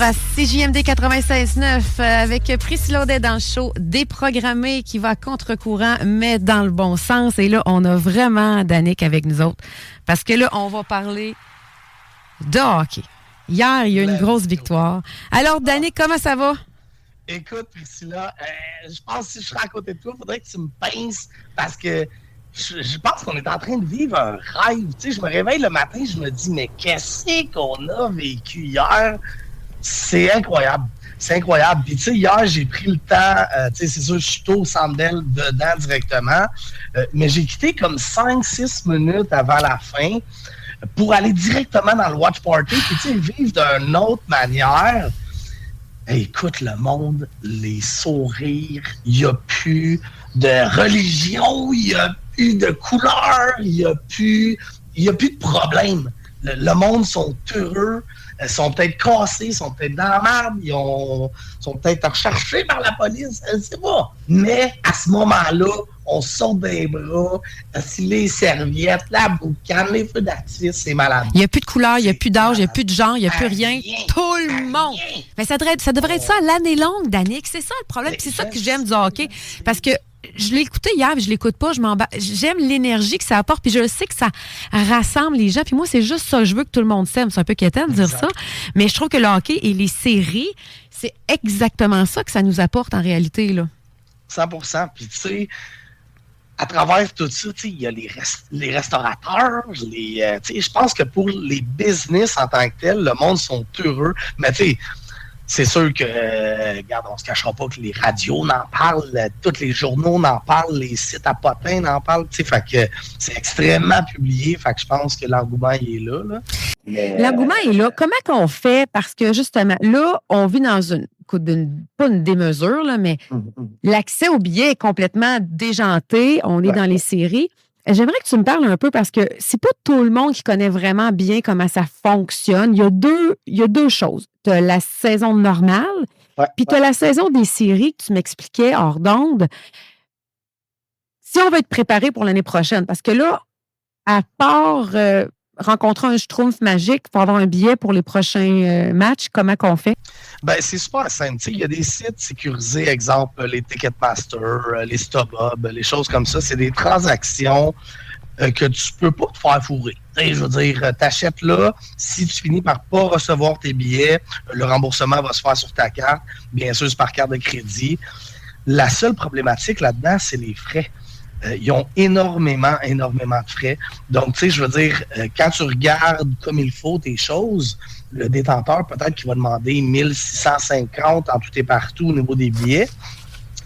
À CJMD 96.9 avec Priscilla Audet dans le show déprogrammé qui va contre-courant, mais dans le bon sens. Et là, on a vraiment Danick avec nous autres. Parce que là, on va parler de hockey. Hier, il y a eu une grosse victoire. Alors, Danick, comment ça va? Écoute, Priscilla, je pense que si je serais à côté de toi, il faudrait que tu me pinces parce que je pense qu'on est en train de vivre un rêve. Tu sais, je me réveille le matin, je me dis, mais qu'est-ce qu'on a vécu hier? C'est incroyable. C'est incroyable. Puis, tu sais, hier, j'ai pris le temps, tu sais, c'est sûr, je suis tôt au Centre Bell dedans directement, mais j'ai quitté comme 5-6 minutes avant la fin pour aller directement dans le Watch Party, puis, tu sais, vivre d'une autre manière. Hey, écoute, le monde, les sourires, il n'y a plus de religion, il n'y a plus de couleur, il n'y a plus de problème. Le monde sont heureux. Sont peut-être cassés, sont peut-être dans la merde, sont peut-être recherchés par la police, je ne sais pas. Mais à ce moment-là, on saute des bras, les serviettes, la boucane, les feux d'artifice, c'est malade. Il n'y a plus de couleur, il n'y a plus d'âge, il n'y a plus de genre, il n'y a plus rien. Tout le monde. Mais ça devrait être ça l'année longue, Danick. C'est ça le problème. Puis c'est ça que j'aime du hockey. Parce que je l'ai écouté hier, mais je l'écoute pas. J'aime l'énergie que ça apporte, puis je sais que ça rassemble les gens. Puis moi, c'est juste ça. Je veux que tout le monde s'aime. C'est un peu quétaine de dire ça. Mais je trouve que le hockey et les séries, c'est exactement ça que ça nous apporte en réalité, là. 100%. Puis tu sais, à travers tout ça, il y a les restaurateurs, je pense que pour les business en tant que tels, le monde sont heureux. Mais tu sais, c'est sûr que, regarde, on se cachera pas que les radios n'en parlent, tous les journaux n'en parlent, les sites à potins n'en parlent, tu sais, fait que c'est extrêmement publié, fait que je pense que l'engouement, il est là. L'engouement est là. Comment qu'on fait? Parce que, justement, là, on vit dans pas une démesure, là, mais l'accès aux billets est complètement déjanté. On est dans les séries. J'aimerais que tu me parles un peu parce que c'est pas tout le monde qui connaît vraiment bien comment ça fonctionne. Il y a deux choses. Tu as la saison normale, puis tu as la saison des séries que tu m'expliquais hors d'onde. Si on veut être préparé pour l'année prochaine, parce que là, à part rencontrer un schtroumpf magique pour avoir un billet pour les prochains matchs, comment qu'on fait? Ben, c'est super simple. Il y a des sites sécurisés, exemple les Ticketmaster, les StubHub, les choses comme ça. C'est des transactions que tu peux pas te faire fourrer. Je veux dire, t'achètes là, si tu finis par pas recevoir tes billets, le remboursement va se faire sur ta carte. Bien sûr, c'est par carte de crédit. La seule problématique là-dedans, c'est les frais. Ils ont énormément de frais. Donc, tu sais, je veux dire, quand tu regardes comme il faut tes choses, le détenteur, peut-être qu'il va demander 1650 en tout et partout au niveau des billets.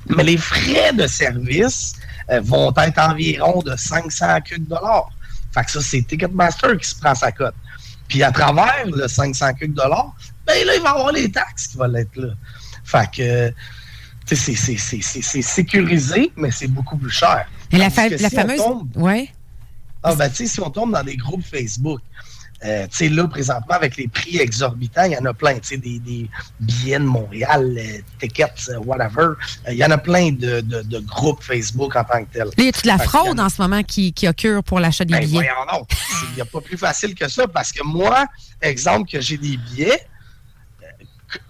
Mais les frais de service vont être environ de 500 quelques dollars. Fait que ça, c'est Ticketmaster qui se prend sa cote. Puis à travers le 500 quelques dollars, ben là, il va y avoir les taxes qui vont être là. Fait que c'est sécurisé, mais c'est beaucoup plus cher. Et la fameuse... Oui. Ah, ben, tu sais, si on tombe dans des groupes Facebook, tu sais, là, présentement, avec les prix exorbitants, il y en a plein, tu sais, des billets de Montréal, tickets, whatever. Il y en a plein de groupes Facebook en tant que tel. Il y a toute la fraude en ce moment qui occure pour l'achat des billets. Voyons, il n'y a pas plus facile que ça, parce que moi, exemple, que j'ai des billets,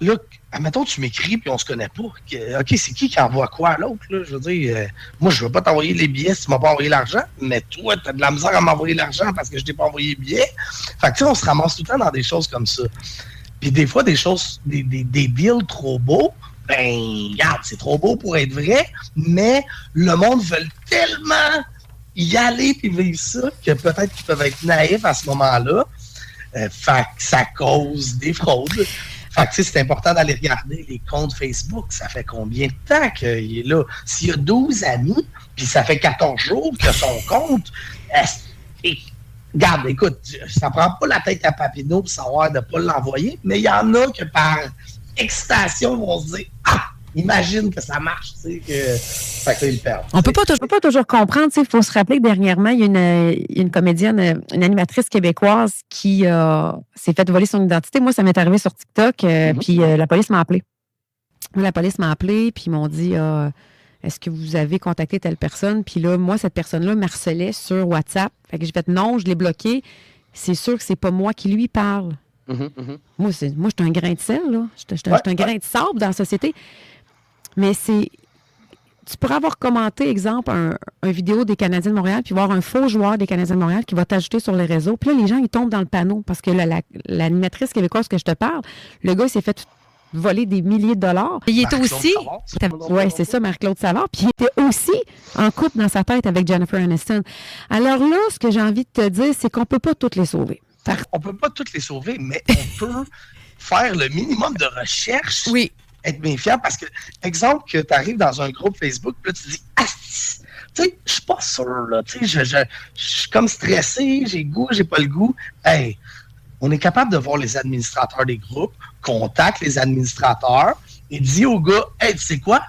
là, admettons, tu m'écris puis on se connaît pas. OK, c'est qui envoie quoi à l'autre? Là? Je veux dire, moi, je veux pas t'envoyer les billets si tu m'as pas envoyé l'argent, mais toi, tu as de la misère à m'envoyer l'argent parce que je t'ai pas envoyé les billets. Fait que tu sais, on se ramasse tout le temps dans des choses comme ça. Puis des fois, des choses, des deals trop beaux, ben, regarde, c'est trop beau pour être vrai, mais le monde veut tellement y aller puis vivre ça que peut-être qu'ils peuvent être naïfs à ce moment-là. Fait que ça cause des fraudes. Fait que, c'est important d'aller regarder les comptes Facebook. Ça fait combien de temps qu'il est là? S'il y a 12 amis, puis ça fait 14 jours que son compte... Regarde, écoute, ça prend pas la tête à Papineau pour savoir de ne pas l'envoyer, mais il y en a que par excitation vont se dire « Ah! Imagine que ça marche, tu sais, que... » Fait que là, ils perdent. On peut pas toujours comprendre, tu sais, il faut se rappeler que dernièrement, il y a une comédienne, une animatrice québécoise qui s'est fait voler son identité. Moi, ça m'est arrivé sur TikTok, puis la police m'a appelé. La police m'a appelé, puis ils m'ont dit est-ce que vous avez contacté telle personne? Puis là, moi, cette personne-là m'harcelait sur WhatsApp. Fait que j'ai fait non, je l'ai bloqué. C'est sûr que c'est pas moi qui lui parle. Moi, je suis un grain de sel, là. Je suis un grain de sable dans la société. Mais tu pourrais avoir commenté, exemple, un vidéo des Canadiens de Montréal, puis voir un faux joueur des Canadiens de Montréal qui va t'ajouter sur les réseaux. Puis là, les gens, ils tombent dans le panneau parce que l'animatrice québécoise que je te parle, le gars, il s'est fait voler des milliers de dollars. Il était aussi... Oui, c'est ça, Marc-Claude Savard. Puis il était aussi en couple dans sa tête avec Jennifer Aniston. Alors là, ce que j'ai envie de te dire, c'est qu'on ne peut pas toutes les sauver. On ne peut pas toutes les sauver, mais on peut faire le minimum de recherche. Oui. Être méfiant parce que, exemple, que tu arrives dans un groupe Facebook, puis là, tu dis, tu sais, je suis pas sûr, là, tu sais, je suis comme stressé, j'ai le goût, j'ai pas le goût. Hey, on est capable de voir les administrateurs des groupes, contacte les administrateurs et dit au gars, hey, tu sais quoi,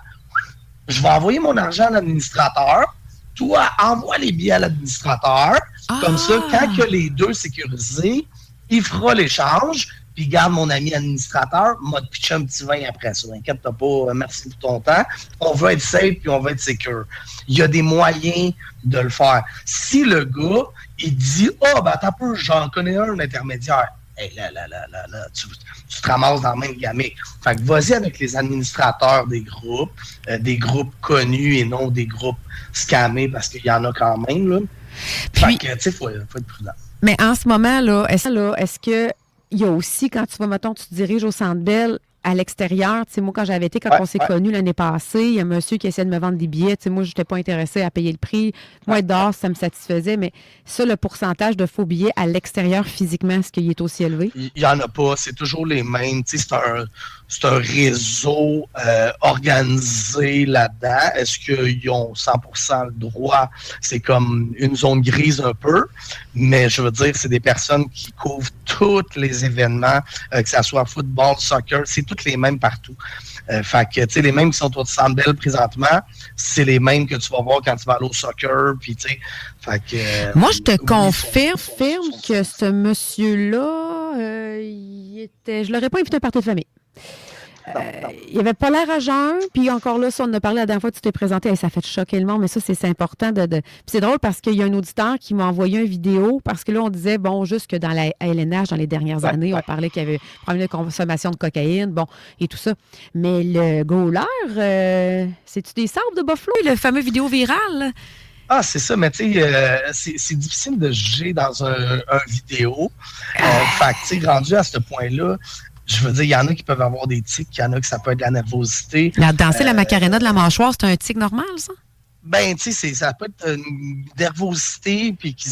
je vais envoyer mon argent à l'administrateur, toi, envoie les billets à l'administrateur, comme ça, quand que les deux sécurisés, il fera l'échange. Puis garde mon ami administrateur, m'a pitché un petit vin après ça. Inquiète-toi pas, merci pour ton temps. On va être safe puis on va être secure. Il y a des moyens de le faire. Si le gars, il dit t'as peu, j'en connais un intermédiaire. Hey, là, tu te ramasses dans la même gamique. Fait que vas-y avec les administrateurs des groupes connus et non des groupes scammés parce qu'il y en a quand même, là. Fait que, tu sais, faut être prudent. Mais en ce moment, là, est-ce que il y a aussi, quand tu vas, mettons, tu te diriges au Centre Bell, à l'extérieur, tu sais, moi, quand j'avais été, quand on s'est connus l'année passée, il y a un monsieur qui essayait de me vendre des billets, tu sais, moi, je n'étais pas intéressée à payer le prix. Moi, être dehors, ça me satisfaisait, mais ça, le pourcentage de faux billets à l'extérieur, physiquement, est-ce qu'il est aussi élevé? Il n'y en a pas, c'est toujours les mêmes, tu sais, c'est un réseau organisé là-dedans. Est-ce qu'ils ont 100% le droit? C'est comme une zone grise un peu, mais je veux dire, c'est des personnes qui couvrent tous les événements, que ce soit football, soccer, c'est toutes les mêmes partout. Fait que, tu sais, les mêmes qui sont au Centre Bell présentement, c'est les mêmes que tu vas voir quand tu vas aller au soccer, puis tu sais, fait que... Moi, je te confirme que ce monsieur-là, je l'aurais pas invité à un party de famille. Il avait pas l'air à jeun, puis encore là, ça, on en a parlé la dernière fois que tu t'es présenté, et ça fait choquer le monde, mais ça, c'est important Puis c'est drôle parce qu'il y a un auditeur qui m'a envoyé une vidéo, parce que là, on disait, bon, juste que dans la LNH, dans les dernières années, on parlait qu'il y avait problème de consommation de cocaïne, bon, et tout ça. Mais le goaler, c'est-tu des sables de Buffalo, le fameux vidéo virale? Ah, c'est ça, mais tu sais, c'est difficile de juger dans un vidéo. Fait que, tu sais, rendu à ce point-là, je veux dire, il y en a qui peuvent avoir des tics, il y en a que ça peut être de la nervosité. Danser la Macarena de la mâchoire, c'est un tic normal, ça? Ben, tu sais, ça peut être une nervosité, puis qui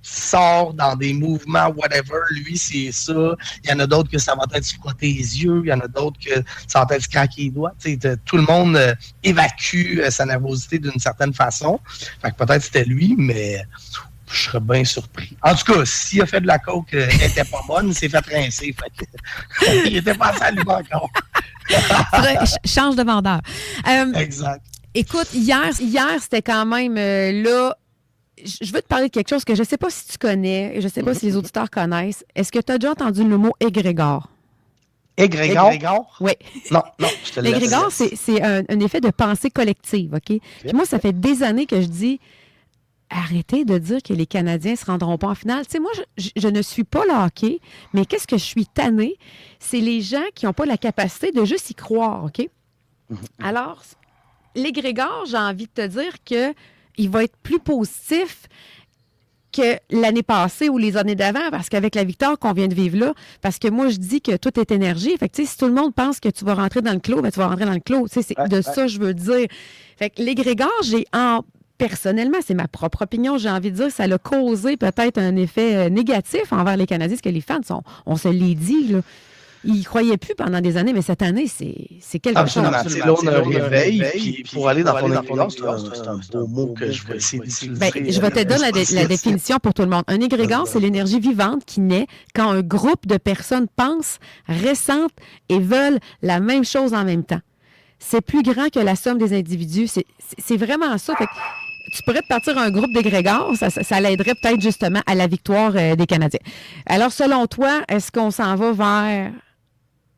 sort dans des mouvements, whatever. Lui, c'est ça. Il y en a d'autres que ça va être se frotter les yeux. Il y en a d'autres que ça va être se craquer les doigts. Tu sais, tout le monde évacue sa nervosité d'une certaine façon. Fait que peut-être c'était lui, mais... je serais bien surpris. En tout cas, s'il a fait de la coke, elle n'était pas bonne, il s'est fait rincer. Il n'était pas à lui encore. Change de vendeur. Exact. Écoute, hier c'était quand même là. Je veux te parler de quelque chose que je ne sais pas si tu connais, je ne sais pas si les auditeurs connaissent. Est-ce que tu as déjà entendu le mot égrégore? Égrégore? Oui. Non, je te laisse. L'égrégore, c'est un effet de pensée collective, OK? Puis moi, ça fait des années que je dis arrêtez de dire que les Canadiens ne se rendront pas en finale. Tu sais, moi, je ne suis pas le hockey, mais qu'est-ce que je suis tannée? C'est les gens qui n'ont pas la capacité de juste y croire, OK? Alors, l'égrégore, j'ai envie de te dire qu'il va être plus positif que l'année passée ou les années d'avant, parce qu'avec la victoire qu'on vient de vivre là, parce que moi, je dis que tout est énergie. Fait que, tu sais, si tout le monde pense que tu vas rentrer dans le clos, ben, tu vas rentrer dans le clos. Tu sais, c'est ça, je veux dire. Fait que l'égrégore, personnellement, c'est ma propre opinion, j'ai envie de dire, ça a causé peut-être un effet négatif envers les Canadiens, parce que les fans, on se l'est dit, là. Ils ne croyaient plus pendant des années, mais cette année, c'est quelque chose. Absolument. Là, on a un réveil, puis pour aller dans ton influence, c'est un beau mot que je vais essayer d'utiliser. Je vais te donner la définition pour tout le monde. Un égrégore, c'est l'énergie vivante qui naît quand un groupe de personnes pensent, ressentent et veulent la même chose en même temps. C'est plus grand que la somme des individus. C'est vraiment ça. Fait que tu pourrais te partir un groupe d'égrégores, ça l'aiderait peut-être justement à la victoire des Canadiens. Alors, selon toi, est-ce qu'on s'en va vers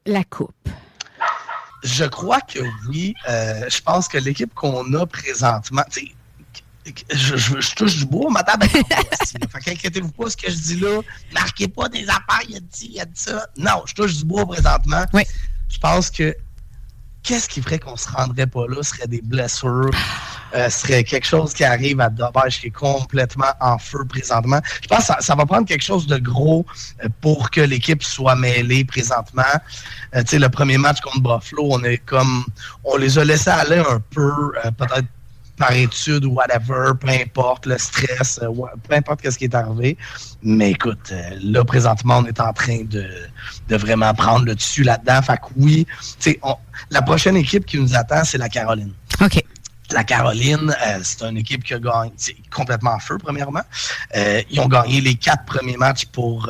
la coupe? Je crois que oui. Je pense que l'équipe qu'on a présentement, Je touche du bois, ma table est en bois. Fait qu'inquiétez-vous pas, ce que je dis là, marquez pas des affaires, il a dit ça. Non, je touche du bois présentement. Oui. Je pense que qu'est-ce qui ferait qu'on se rendrait pas là? Ce serait des blessures, serait quelque chose qui arrive à Dobbage qui est complètement en feu présentement. Je pense que ça va prendre quelque chose de gros pour que l'équipe soit mêlée présentement. Tu sais, le premier match contre Buffalo, on les a laissés aller un peu, peut-être par étude ou whatever, peu importe, le stress, peu importe ce qui est arrivé. Mais écoute, là, présentement, on est en train de vraiment prendre le dessus là-dedans. Fait que oui, la prochaine équipe qui nous attend, c'est la Caroline. OK. La Caroline, c'est une équipe qui a gagné, c'est complètement en feu, premièrement. Ils ont gagné les 4 premiers matchs pour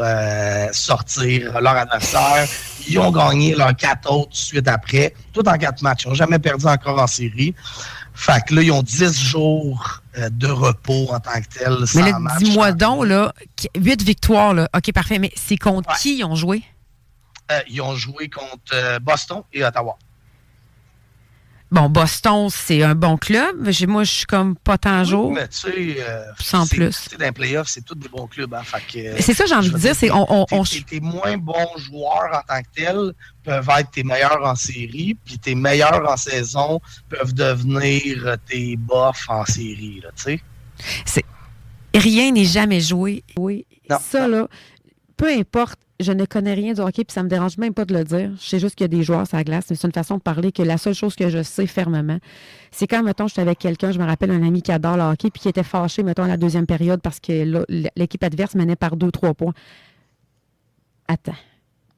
sortir leur adversaire. Ils ont gagné leurs 4 autres suite après, tout en 4 matchs. Ils n'ont jamais perdu encore en série. Fait que là, ils ont 10 jours de repos en tant que tel. Mais là, dis-moi donc, là, 8 victoires, là. OK, parfait. Mais c'est contre qui ils ont joué? Ils ont joué contre Boston et Ottawa. Bon, Boston, c'est un bon club. Moi, je suis comme pas tant jour. Mais tu sais, sans plus. Dans les playoffs, c'est tous des bons clubs. Hein, fait que, c'est ça, j'ai envie de dire. Tes moins bons joueurs en tant que tels peuvent être tes meilleurs en série, puis tes meilleurs en saison peuvent devenir tes bofs en série. Tu sais. Rien n'est jamais joué. Oui. Non, ça, non. là, peu importe. Je ne connais rien du hockey, puis ça me dérange même pas de le dire. Je sais juste qu'il y a des joueurs sur la glace, mais c'est une façon de parler que la seule chose que je sais fermement, c'est quand, mettons, j'étais avec quelqu'un, je me rappelle un ami qui adore le hockey, puis qui était fâché, mettons, à la deuxième période parce que l'équipe adverse menait par 2-3 points. Attends.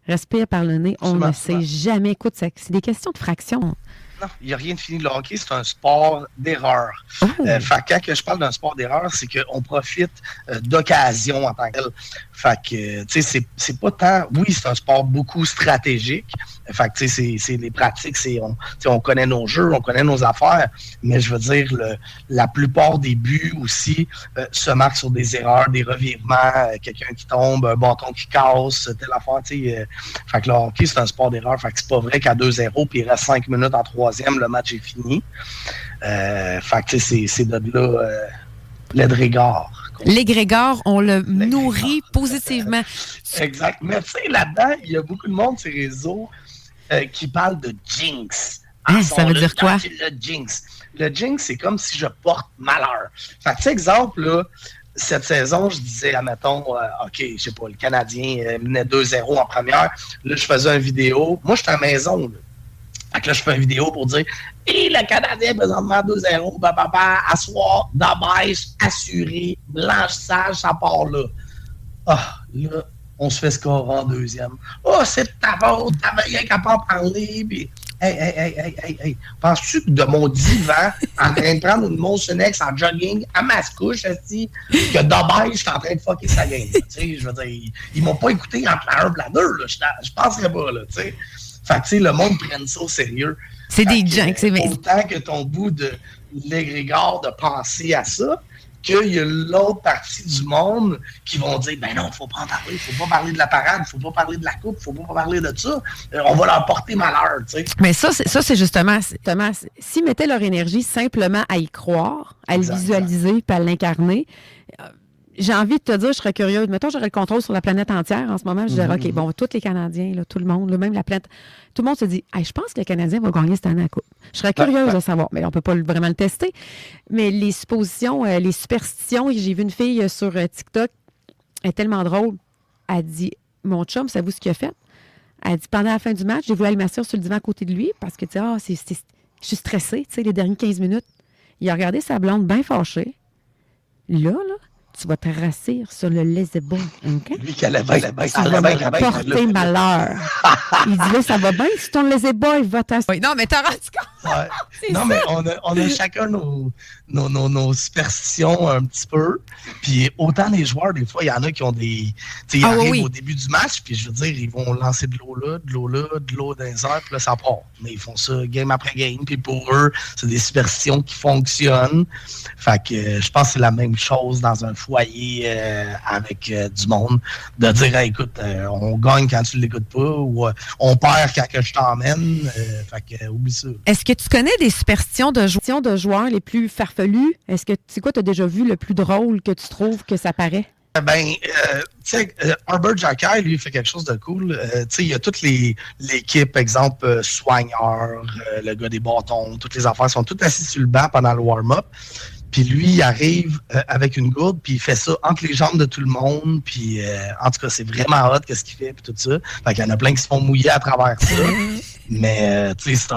Respire par le nez. On ne sait jamais. Écoute, c'est des questions de fractions. Non, il n'y a rien de fini. Le hockey, c'est un sport d'erreur. Fait que quand je parle d'un sport d'erreur, c'est qu'on profite d'occasion en tant que tel. Fait que, tu sais, c'est pas tant... Oui, c'est un sport beaucoup stratégique. Fait que, tu sais, c'est les pratiques, on connaît nos jeux, on connaît nos affaires, mais je veux dire, la plupart des buts aussi se marquent sur des erreurs, des revirements, quelqu'un qui tombe, un bâton qui casse, telle affaire, tu sais. Fait que le hockey, c'est un sport d'erreur. Fait que c'est pas vrai qu'à 2-0, puis il reste 5 minutes en troisième, le match est fini. Fait que, tu sais, c'est de là l'Égrégore. L'égrégore, on le nourrit positivement. Exact. Mais tu sais, là-dedans, il y a beaucoup de monde sur les réseaux qui parle de jinx. Ça veut dire quoi? Le jinx. Le jinx, c'est comme si je porte malheur. Fait que, tu sais, exemple, là, cette saison, je disais, admettons, OK, je sais pas, le Canadien menait 2-0 en première. Là, je faisais une vidéo. Moi, j'étais à la maison, là. Fait que là, je fais une vidéo pour dire « Et le Canadien, présentement, 2-0, asseoir, Dobbage, assuré, blanchissage, ça part là. » Ah, là, on se fait scorer en deuxième. « Oh, c'est de ta faute, t'avais rien qu'à pas parler. » Puis, hey. Penses-tu que de mon divan, en train de prendre une Motion X en jogging, à ma couche, que Dobbage, je suis en train de fucker sa game? Tu sais, je veux dire, ils m'ont pas écouté entre la 1 et la 2, là. Je penserais pas, là, tu sais. Fait que, tu sais, le monde prenne ça au sérieux. C'est des jinx. Autant que ton bout de l'égrégore de penser à ça, qu'il y a l'autre partie du monde qui vont dire « Ben non, faut pas en parler, faut pas parler de la parade, faut pas parler de la coupe, faut pas parler de ça. On va leur porter malheur, tu sais. » Mais ça, c'est justement, s'ils mettaient leur énergie simplement à y croire, à le visualiser, puis à l'incarner, j'ai envie de te dire, je serais curieuse. Mettons, j'aurais le contrôle sur la planète entière en ce moment. Je dirais, OK, bon, tous les Canadiens, là, tout le monde, là, même la planète, tout le monde se dit, hey, je pense que le Canadien va gagner cette année à la Coupe. Je serais curieuse de savoir, mais on ne peut pas vraiment le tester. Mais les suppositions, les superstitions, j'ai vu une fille sur TikTok, elle est tellement drôle. Elle dit, mon chum, savez-vous ce qu'il a fait? Elle dit, pendant la fin du match, j'ai voulu aller m'asseoir sur le divan à côté de lui parce que, tu sais, je suis stressée, tu sais, les dernières 15 minutes. Il a regardé sa blonde bien fâchée. Là, tu vas te rassir sur le lazy-boy. Okay? Lui qui allait bien, porter malheur. Il dit là, ça va bien si ton lazy-boy va t'asseoir. Non, mais t'as rendu compte. Ouais. Non, mais on a chacun nos superstitions un petit peu. Puis autant les joueurs, des fois, il y en a qui ont des... Tu sais, ils arrivent au début du match, puis je veux dire, ils vont lancer de l'eau là, de l'eau dans les airs, puis là, ça part. Mais ils font ça game après game, puis pour eux, c'est des superstitions qui fonctionnent. Fait que je pense que c'est la même chose dans un foot. côtoyer avec du monde, de dire hey, écoute, on gagne quand tu l'écoutes pas ou on perd quand que je t'emmène. Fait que oublie ça. Est-ce que tu connais des superstitions de joueurs les plus farfelues? Est-ce que c'est quoi tu as déjà vu le plus drôle que tu trouves que ça paraît? Ben, tu sais, Herbert Jacquet, lui, fait quelque chose de cool. Tu sais, il y a toute l'équipe, exemple, soigneur, le gars des bâtons, toutes les affaires sont toutes assis sur le banc pendant le warm-up. Puis lui, il arrive avec une gourde, puis il fait ça entre les jambes de tout le monde. Puis, en tout cas, c'est vraiment hot qu'est-ce qu'il fait, puis tout ça. Fait qu'il y en a plein qui se font mouiller à travers ça. Mais, tu sais, c'est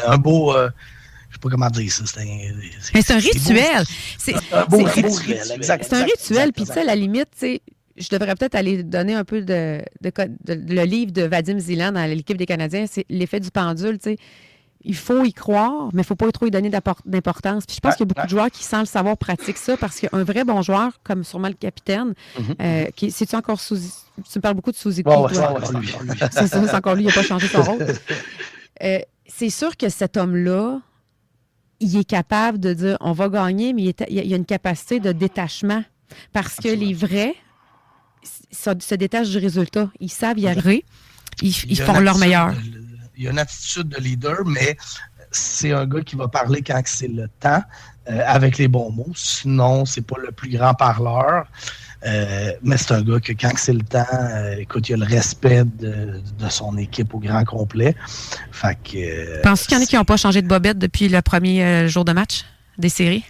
un beau... je sais pas comment dire ça. Mais c'est un rituel. C'est un beau rituel, exact. C'est un rituel, puis tu sais, à la limite, tu sais, je devrais peut-être aller donner un peu de le livre de Vadim Zeland dans l'équipe des Canadiens, c'est l'effet du pendule, tu sais. Il faut y croire, mais il ne faut pas trop y donner d'importance. Puis je pense qu'il y a beaucoup de joueurs qui, sans le savoir, pratiquent ça parce qu'un vrai bon joueur, comme sûrement le capitaine, c'est-tu encore Suzy? Tu me parles beaucoup de Suzy. C'est encore lui. C'est ça, c'est encore lui, il n'a pas changé son rôle. C'est sûr que cet homme-là, il est capable de dire on va gagner, mais il y a une capacité de détachement. Parce que les vrais se détachent du résultat. Ils savent y arriver. Ils font leur meilleur. Il y a une attitude de leader, mais c'est un gars qui va parler quand c'est le temps, avec les bons mots. Sinon, c'est pas le plus grand parleur. Mais c'est un gars que quand c'est le temps, écoute, il a le respect de son équipe au grand complet. Fait que. Penses-tu qu'il y en a qui n'ont pas changé de bobette depuis le premier jour de match des séries?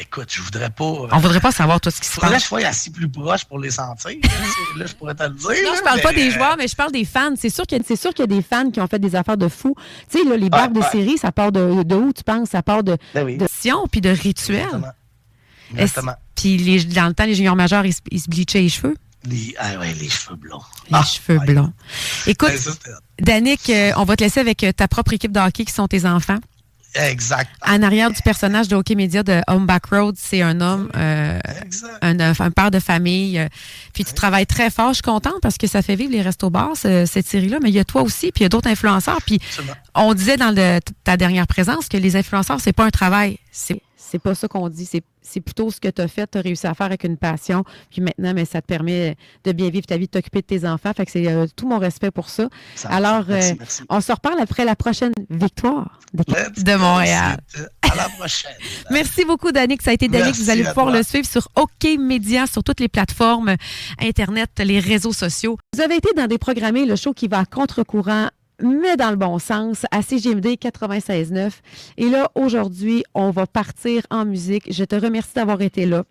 Écoute, je voudrais pas. On voudrait pas savoir tout ce qui se passe. Faudrait que je sois assis plus proche pour les sentir. Là, je pourrais te le dire. Non, je parle pas des joueurs, mais je parle des fans. C'est sûr qu'il y a des fans qui ont fait des affaires de fous. Tu sais, là, les barbes de série, ça part de où, tu penses? Ça part de sion puis de rituels. Exactement. Puis dans le temps, les juniors majeurs, ils se bleachaient les cheveux. Les cheveux blonds. Les cheveux blonds. Écoute, Danick, on va te laisser avec ta propre équipe de hockey qui sont tes enfants. Exact. En arrière du personnage de Hockey Media de Home Back Road, c'est un homme, un père de famille. Puis tu travailles très fort. Je suis contente parce que ça fait vivre les restos-bars, cette série-là. Mais il y a toi aussi, puis il y a d'autres influenceurs. Puis on disait dans ta dernière présence que les influenceurs, c'est pas un travail. C'est pas ça qu'on dit. C'est plutôt ce que tu as fait, tu as réussi à faire avec une passion. Puis maintenant, mais ça te permet de bien vivre ta vie, de t'occuper de tes enfants. Fait que c'est tout mon respect pour ça. Alors, merci. On se reparle après la prochaine victoire de Montréal. À la prochaine. Merci beaucoup, Danick. Ça a été Danick. Vous allez pouvoir le suivre sur Hockey Media, sur toutes les plateformes Internet, les réseaux sociaux. Vous avez été dans Déprogrammé, le show qui va à contre-courant, mais dans le bon sens, à CGMD 96.9. Et là, aujourd'hui, on va partir en musique. Je te remercie d'avoir été là.